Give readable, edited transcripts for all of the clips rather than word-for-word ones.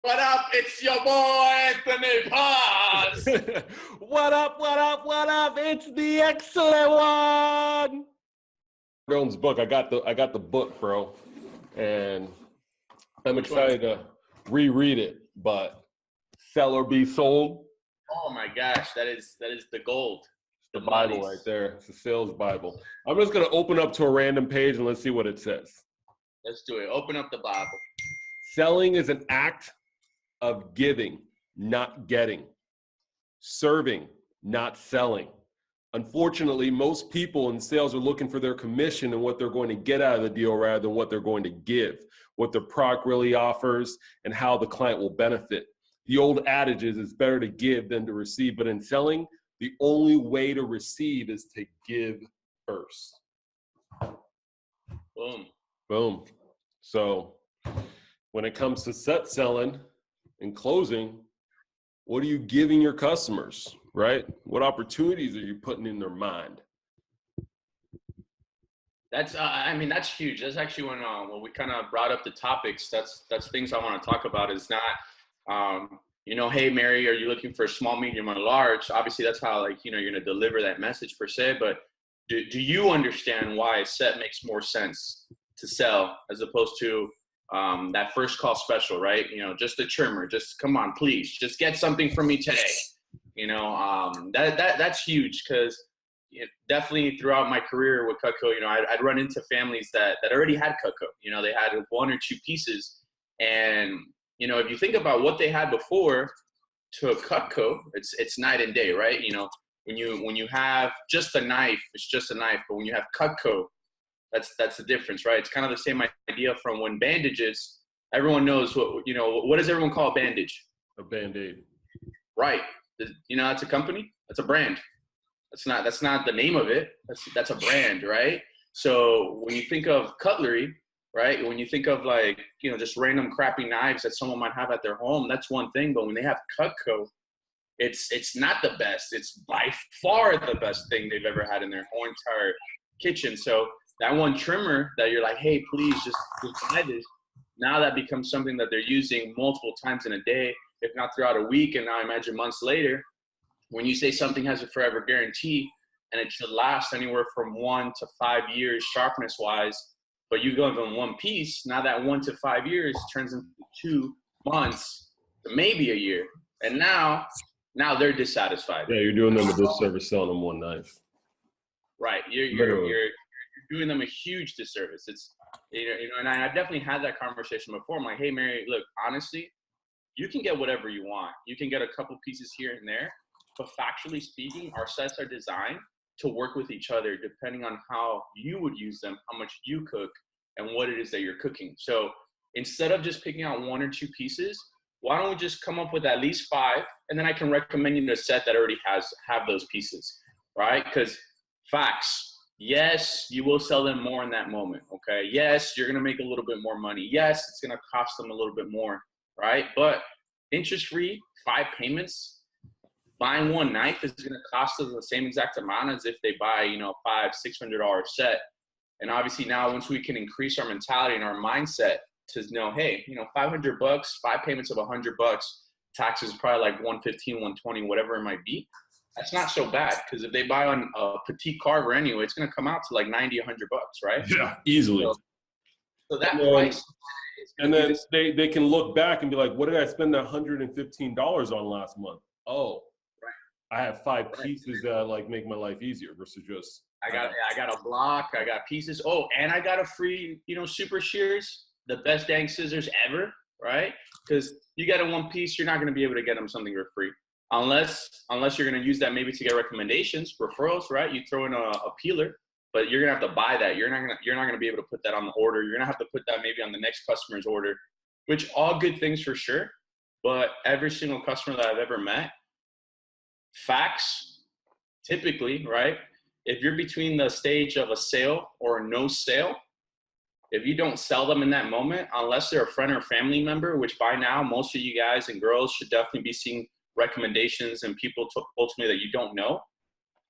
What up? It's your boy Anthony Paz. What up, what up, what up? It's the excellent one. Rome's book. I got the book, bro. And I'm excited to reread it, but Sell or Be Sold. Oh my gosh, that is the gold. The Bible right there. It's the sales Bible. I'm just gonna open up to a random page and let's see what it says. Let's do it. Open up the Bible. Selling is an act of giving, not getting. Serving, not selling. Unfortunately, most people in sales are looking for their commission and what they're going to get out of the deal rather than what they're going to give, what the product really offers, and how the client will benefit. The old adage is it's better to give than to receive, but in selling, the only way to receive is to give first. Boom. Boom. So when it comes to set selling and closing, what are you giving your customers, right? What opportunities are you putting in their mind? That's that's huge. That's actually when we kind of brought up the topics. That's things I want to talk about. Is not hey Mary, are you looking for a small, medium, or large? Obviously, that's how you're going to deliver that message per se. But do you understand why a set makes more sense to sell as opposed to that first call special, right? Just a trimmer, just come on, please, just get something from me today. That's huge because definitely throughout my career with Cutco, I'd run into families that already had Cutco. They had one or two pieces, and if you think about what they had before to a Cutco, it's night and day, right? When you have just a knife, it's just a knife, but when you have Cutco, that's the difference, right? It's kind of the same idea from when bandages, everyone knows what does everyone call a bandage? A Band-Aid. Right. That's a company, that's a brand. That's not the name of it. That's a brand, right? So when you think of cutlery, right? When you think of just random crappy knives that someone might have at their home, that's one thing. But when they have Cutco, it's not the best. It's by far the best thing they've ever had in their whole entire kitchen. So that one trimmer that you're like, hey, please just buy this. Now that becomes something that they're using multiple times in a day, if not throughout a week. And now imagine months later, when you say something has a forever guarantee and it should last anywhere from 1 to 5 years sharpness wise, but you go in one piece, now that 1 to 5 years turns into 2 months to maybe a year. And now they're dissatisfied. Yeah, you're doing them a disservice selling them one knife. Right. You're doing them a huge disservice. It's and I've definitely had that conversation before. I'm like, hey Mary, look, honestly, you can get whatever you want. You can get a couple pieces here and there, but factually speaking, our sets are designed to work with each other depending on how you would use them, how much you cook, and what it is that you're cooking. So instead of just picking out 1 or 2 pieces, why don't we just come up with at least 5, and then I can recommend you a set that already have those pieces, right? Because facts. Yes, you will sell them more in that moment, okay? Yes, you're gonna make a little bit more money. Yes, it's gonna cost them a little bit more, right? But interest-free, 5 payments, buying one knife is gonna cost them the same exact amount as if they buy, $500-$600 set. And obviously now once we can increase our mentality and our mindset to know, hey, $500, 5 payments of $100, taxes probably like $115, $120, whatever it might be. That's not so bad because if they buy on a petite carver anyway, it's going to come out to like $90, $100, right? Yeah, easily. So that price. And then they can look back and be like, what did I spend that $115 on last month? Oh, right. I have 5 pieces that make my life easier versus just. I got a block. I got pieces. Oh, and I got a free, super shears, the best dang scissors ever, right? Because you get a 1 piece, you're not going to be able to get them something for free. Unless you're going to use that maybe to get recommendations, referrals, right? You throw in a peeler, but you're going to have to buy that. You're not going to be able to put that on the order. You're going to have to put that maybe on the next customer's order, which all good things for sure. But every single customer that I've ever met, facts, typically, right? If you're between the stage of a sale or a no sale, if you don't sell them in that moment, unless they're a friend or family member, which by now most of you guys and girls should definitely be seeing recommendations and people ultimately that you don't know.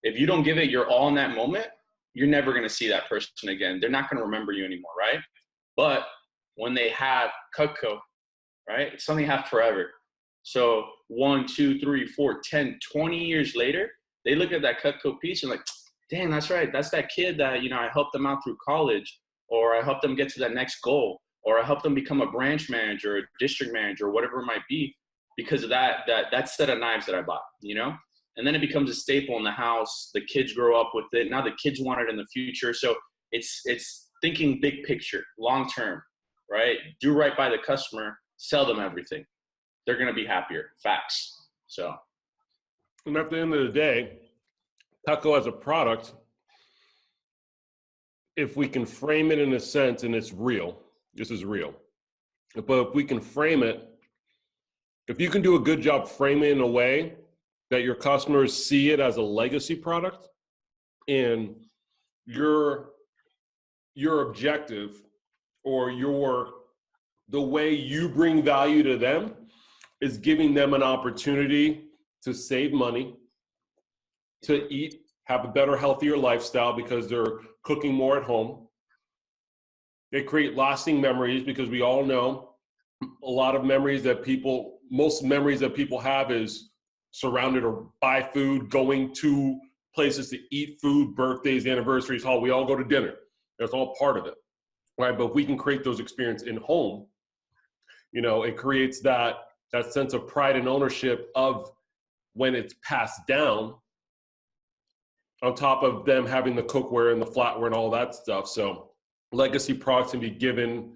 If you don't give it your all in that moment, you're never going to see that person again. They're not going to remember you anymore, right? But when they have Cutco right? It's something you have forever. So 1, 2, 3, 4, 10, 20 years later, they look at that Cutco piece and like, dang, that's right. That's that kid that, you know, I helped them out through college, or I helped them get to that next goal, or I helped them become a branch manager, a district manager, or whatever it might be, because of that set of knives that I bought, you know? And then it becomes a staple in the house. The kids grow up with it. Now the kids want it in the future. So it's thinking big picture, long term, right? Do right by the customer, sell them everything. They're going to be happier. Facts. So. And at the end of the day, Cutco as a product, if we can frame it in a sense, and it's real, this is real, but if we can frame it, if you can do a good job framing it in a way that your customers see it as a legacy product, and your objective or the way you bring value to them is giving them an opportunity to save money, to eat, have a better, healthier lifestyle because they're cooking more at home. They create lasting memories because we all know a lot of memories that most memories that people have is surrounded or by food, going to places to eat food, birthdays, anniversaries, we all go to dinner. That's all part of it, right? But if we can create those experiences in home, you know, it creates that sense of pride and ownership of when it's passed down, on top of them having the cookware and the flatware and all that stuff. So legacy products can be given,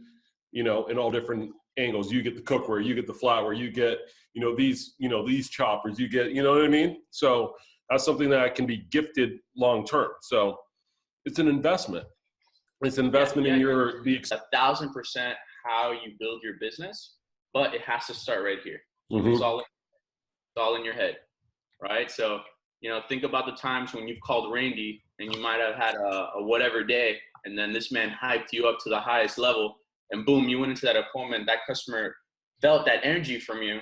you know, in all different angles. You get the cookware, you get the flatware, you get, these choppers, you get, you know what I mean? So that's something that can be gifted long-term. So it's an investment. It's an investment in your, 1,000% how you build your business, but it has to start right here. Mm-hmm. It's all in your head, right? So, you know, think about the times when you've called Randy and you might have had a whatever day, and then this man hyped you up to the highest level, and boom, you went into that appointment, that customer felt that energy from you,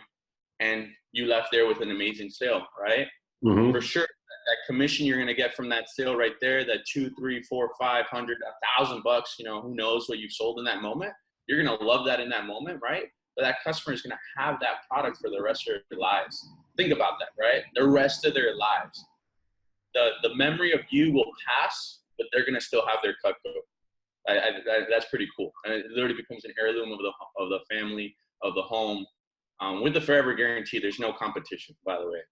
and you left there with an amazing sale, right? Mm-hmm. For sure, that commission you're gonna get from that sale right there, that $200, $300, $400, $500, $1,000, you know, who knows what you've sold in that moment. You're gonna love that in that moment, right? But that customer is gonna have that product for the rest of their lives. Think about that, right? The rest of their lives. The memory of you will pass, but they're gonna still have their Cutco. That's pretty cool. And it literally becomes an heirloom of the family, of the home. With the forever guarantee, there's no competition, by the way.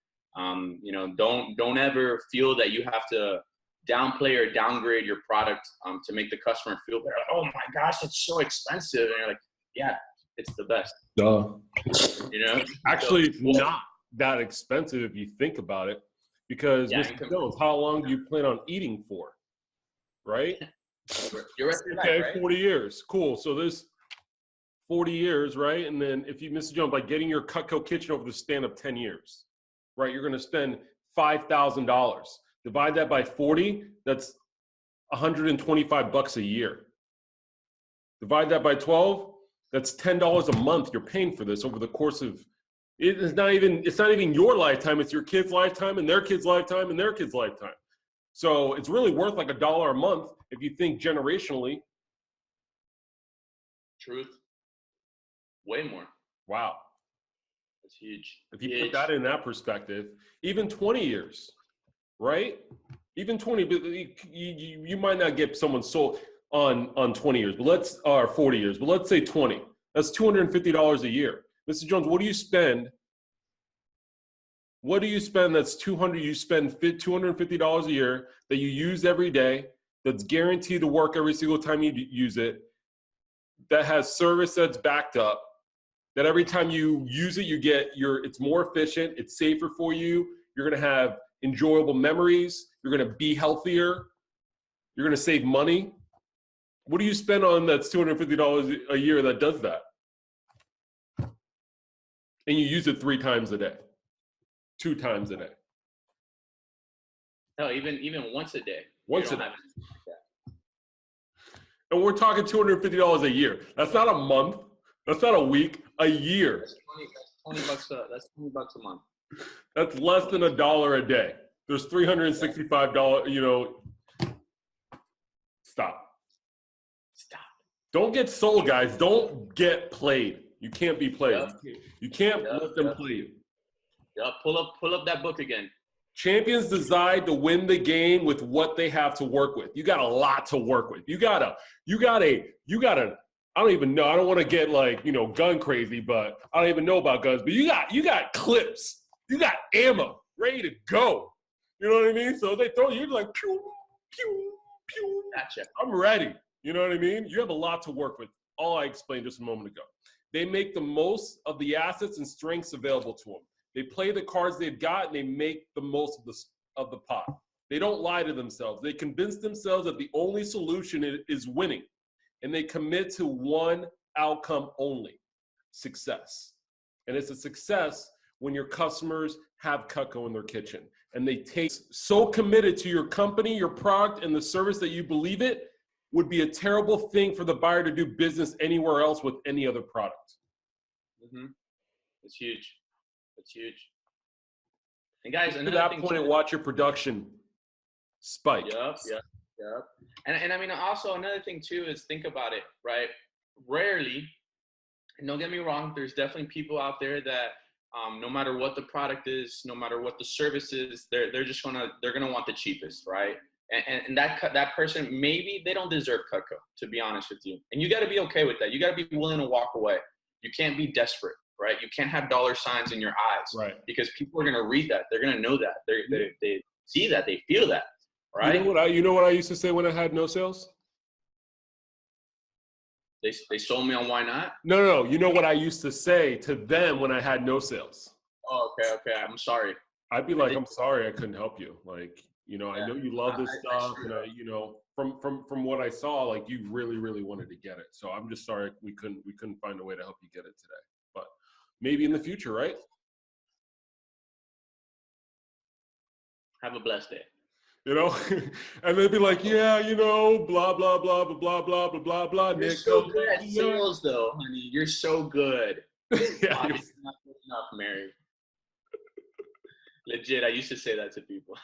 You know, don't ever feel that you have to downplay or downgrade your product to make the customer feel better. Like, oh my gosh, it's so expensive. And you're like, yeah, it's the best. You know, actually, it's not that expensive if you think about it, because Mr. Jones, how long do you plan on eating for? Right? Your rest of your okay, life, right? 40 years. Cool. So there's 40 years, right? And then if you, Mr. Jones, by getting your Cutco kitchen over the span of 10 years, right, you're going to spend $5,000. Divide that by 40, that's $125 a year. Divide that by 12, that's $10 a month you're paying for this over the course of, it's not even your lifetime, it's your kid's lifetime and their kid's lifetime and their kid's lifetime. So it's really worth like $1 a month if you think generationally. Truth. Way more. Wow. That's huge. If you put that in that perspective, even 20 years, right? Even 20, but you might not get someone sold on 20 years, but or 40 years, but let's say 20. That's $250 a year. Mr. Jones, what do you spend? What do you spend that's you spend $250 a year that you use every day, that's guaranteed to work every single time you use it, that has service that's backed up, that every time you use it, it's more efficient, it's safer for you, you're gonna have enjoyable memories, you're gonna be healthier, you're gonna save money. What do you spend on that's $250 a year that does that? And you use it 3 times a day, 2 times a day. No, even once a day. Once a day. And we're talking $250 a year. That's not a month. That's not a week. A year. That's $20 a month. That's less than $1 a day. There's $365. You know. Stop. Don't get sold, guys. Don't get played. You can't be played. Yep. You can't Yep. let them play you. Yep. Pull up that book again. Champions decide to win the game with what they have to work with. You got a lot to work with. You got a, I don't even know. I don't want to get like, gun crazy, but I don't even know about guns, but you got clips. You got ammo ready to go. You know what I mean? So they throw you like, pew, pew, pew. Gotcha. I'm ready. You know what I mean? You have a lot to work with. All I explained just a moment ago. They make the most of the assets and strengths available to them. They play the cards they've got and they make the most of the pot. They don't lie to themselves. They convince themselves that the only solution is winning. And they commit to one outcome only, success. And it's a success when your customers have Cutco in their kitchen. And they take so committed to your company, your product, and the service that you believe it would be a terrible thing for the buyer to do business anywhere else with any other product. Mm-hmm. It's huge. It's huge. And guys, at that point, watch your production spike. Yep. And I mean, also another thing too is think about it, right? Rarely, and don't get me wrong, there's definitely people out there that no matter what the product is, no matter what the service is, they're gonna want the cheapest, right? And that person, maybe they don't deserve Cutco, to be honest with you. And you got to be okay with that. You got to be willing to walk away. You can't be desperate, right? You can't have dollar signs in your eyes, right? Because people are gonna read that. They're gonna know that. They see that. They feel that. Right. You know what I used to say when I had no sales? They sold me on why not? No. You know what I used to say to them when I had no sales? Oh, okay. I'm sorry. I'd be like, I'm sorry, I couldn't help you. Like, I know you love this stuff, and from what I saw, like you really, really wanted to get it. So I'm just sorry we couldn't find a way to help you get it today. But maybe in the future, right? Have a blessed day. And they'd be like, yeah, blah, blah, blah, blah, blah, blah, blah, blah, blah. You're so good at sales, though, honey. You're so good. Yeah, not good enough, Mary. Legit, I used to say that to people.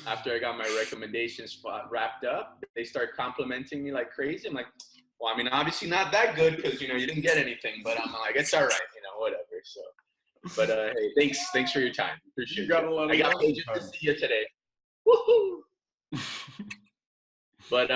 After I got my recommendations wrapped up, they start complimenting me like crazy. I'm like, well, I mean, obviously not that good because, you didn't get anything. But I'm like, it's all right, whatever. So. But hey, thanks for your time. Appreciate it. I got paid just to see you today. Woohoo! But